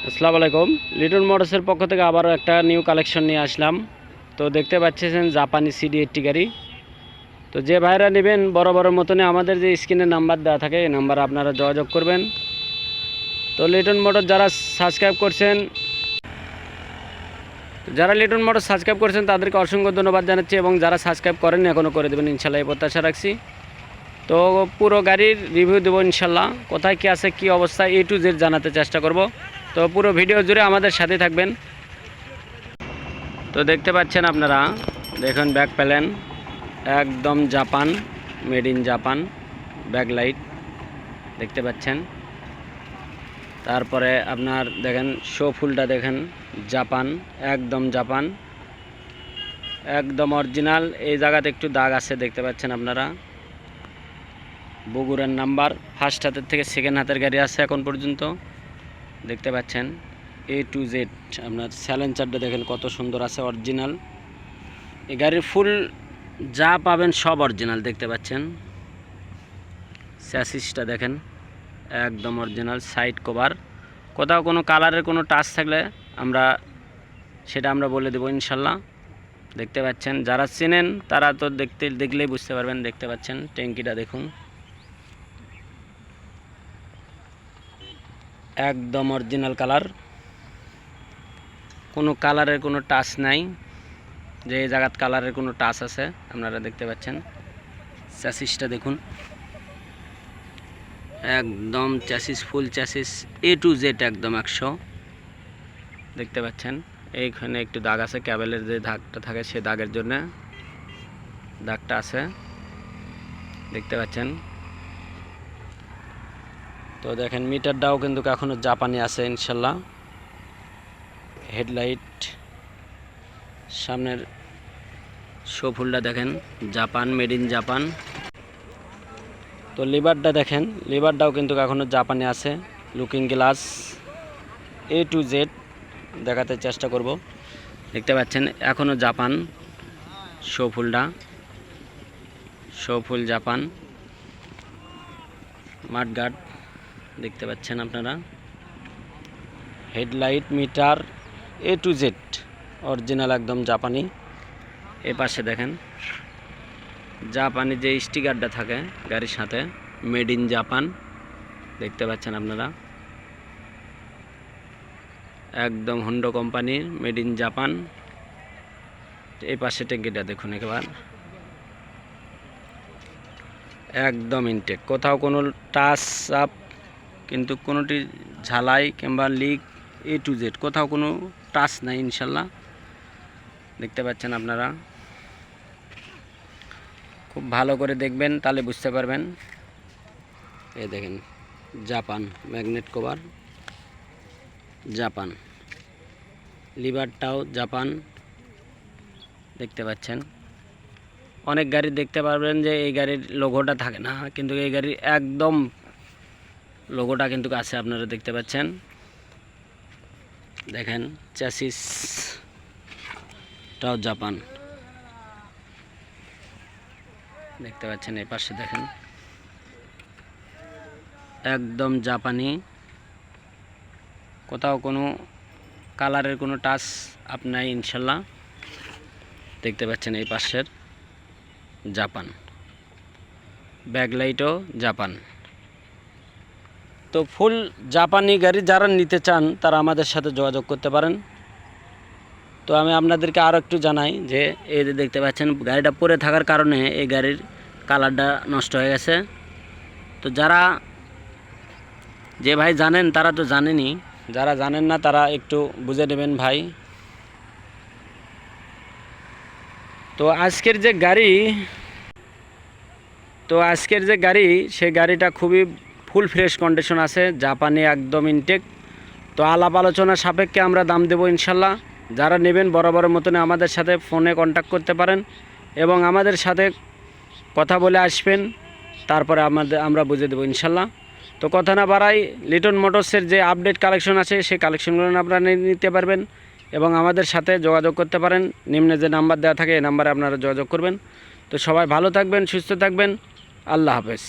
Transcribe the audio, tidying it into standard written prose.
আসসালামু আলাইকুম। লিটন মোটরসের পক্ষ থেকে আবারও একটা নিউ কালেকশন নিয়ে আসলাম। তো দেখতে পাচ্ছেন জাপানি CD80 গাড়ি। তো যে ভাইরা নেবেন বড় বড় মতনে আমাদের যে স্ক্রিনে নাম্বার দেওয়া থাকে এই নাম্বারে আপনারা যোগাযোগ করবেন। তো লিটন মোটর যারা লিটন মোটর সাবস্ক্রাইব করছেন তাদেরকে অসংখ্য ধন্যবাদ জানাচ্ছি, এবং যারা সাবস্ক্রাইব করেননি এখনও করে দেবেন ইনশাল্লাহ, এই প্রত্যাশা রাখছি। তো পুরো গাড়ির রিভিউ দেবো ইনশাল্লাহ, কোথায় কী আছে কী অবস্থা A to Z জানাতে চেষ্টা করব। তো পুরো ভিডিও জুড়ে আমাদের সাথে থাকবেন। তো দেখতে পাচ্ছেন আপনারা, দেখুন ব্যাক প্যানেল একদম Japan, made in Japan. Back light দেখতে পাচ্ছেন, তারপরে আপনার দেখেন শো ফুলটা দেখেন জাপান, একদম জাপান, একদম অরিজিনাল। এই জায়গাতে একটু দাগ আছে দেখতে পাচ্ছেন আপনারা। বগুড়ার নাম্বার, ফার্স্ট হাতের থেকে সেকেন্ড হাতের গাড়ি আছে এখন পর্যন্ত দেখতে পাচ্ছেন। A to Z আপনার স্যালেঞ্চারটা দেখেন কত সুন্দর আছে, অরিজিনাল। এই গাড়ির ফুল যা পাবেন সব অরিজিনাল দেখতে পাচ্ছেন। স্যাসিসটা দেখেন একদম অরিজিনাল। সাইড কভার কোথাও কোনো কালারের কোনো টাচ থাকলে সেটা আমরা বলে দেবো ইনশাল্লাহ। দেখতে পাচ্ছেন, যারা চেনেন তারা তো দেখলেই বুঝতে পারবেন। দেখতে পাচ্ছেন ট্যাঙ্কিটা দেখুন একদম অরিজিনাল কালার, কোনো কালারের কোনো টাচ নাই। যে জায়গাত কালারের কোনো টাচ আছে আপনারা দেখতে পাচ্ছেন। চ্যাসিসটা দেখুন একদম chassis, full chassis A to Z একদম 100 দেখতে পাচ্ছেন। এইখানে একটু দাগ আছে, ক্যাবেলের যে দাগটা থাকে সে দাগের জন্য দাগটা আছে দেখতে পাচ্ছেন। তো দেখেন মিটারটাও কিন্তু এখনও জাপানি আছে ইনশাল্লাহ। হেডলাইট, সামনের শো ফুলটা দেখেন জাপান, মেড ইন জাপান। তো লিভারটা দেখেন, লিভারটাও কিন্তু এখনও জাপানে আছে। Looking glass A to Z দেখাতে চেষ্টা করব। দেখতে পাচ্ছেন এখনও জাপান। শো ফুলটা, শো ফুল জাপান। মাঠগার্ড দেখতে পাচ্ছেন আপনারা। Headlight, meter A to Z original একদম জাপানি। এ পাশে দেখেন জাপানি যে স্টিকারটা থাকে গাড়ির সাথে, মেড ইন জাপান দেখতে পাচ্ছেন আপনারা। একদম হোন্ডা কোম্পানির মেড ইন জাপান। এই পাশে ট্যাঙ্কিটা দেখুন একবার একদম ইনটেক, কোথাও কোনো টাচ আপ কিন্তু কোনোটি ঝালাই কিংবা লিক A to Z কোথাও কোনো টাচ নাই ইনশাল্লাহ। দেখতে পাচ্ছেন আপনারা, খুব ভালো করে দেখবেন তাহলে বুঝতে পারবেন। এই দেখেন জাপান, ম্যাগনেট কভার জাপান, লিভারটাও জাপান দেখতে পাচ্ছেন। অনেক গাড়ি দেখতে পারবেন যে এই গাড়ির লোগোটা থাকে না, কিন্তু এই গাড়ির একদম লোগোটা কিন্তু আছে আপনারা দেখতে পাচ্ছেন। দেখেন চ্যাসিসটাও জাপান দেখতে পাচ্ছেন। এই পাশে দেখেন একদম জাপানি, কোথাও কোনো কালারের কোনো টাচ আপনার ইনশাল্লাহ দেখতে পাচ্ছেন। এই পাশের জাপান, ব্যাকলাইটও জাপান। তো ফুল জাপানি গাড়ি যারা নিতে চান তারা আমাদের সাথে যোগাযোগ করতে পারেন। তো আমি আপনাদেরকে আরও একটু জানাই যে এই যে দেখতে পাচ্ছেন গাড়িটা পরে থাকার কারণে এই গাড়ির কালারটা নষ্ট হয়ে গেছে। তো যে ভাই জানেন তারা তো জানেনই, যারা জানেন না তারা একটু বুঝে নেবেন ভাই। তো আজকের যে গাড়ি সেই গাড়িটা খুবই ফুল ফ্রেশ কন্ডিশন আছে, জাপানি একদম ইনটেক। তো আলাপ আলোচনা সাপেক্ষে আমরা দাম দেবো ইনশাল্লাহ। যারা নেবেন বরাবরের মতনে আমাদের সাথে ফোনে কন্ট্যাক্ট করতে পারেন এবং আমাদের সাথে কথা বলে আসবেন, তারপরে আমরা বুঝে দেবো ইনশাল্লাহ। তো কথা না বাড়াই, লিটন মোটরসের যে আপডেট কালেকশন আছে সেই কালেকশনগুলো আপনারা নিতে পারবেন এবং আমাদের সাথে যোগাযোগ করতে পারেন। নিম্নে যে নাম্বার দেওয়া থাকে এই নাম্বারে আপনারা যোগাযোগ করবেন। তো সবাই ভালো থাকবেন, সুস্থ থাকবেন, আল্লাহ হাফেজ।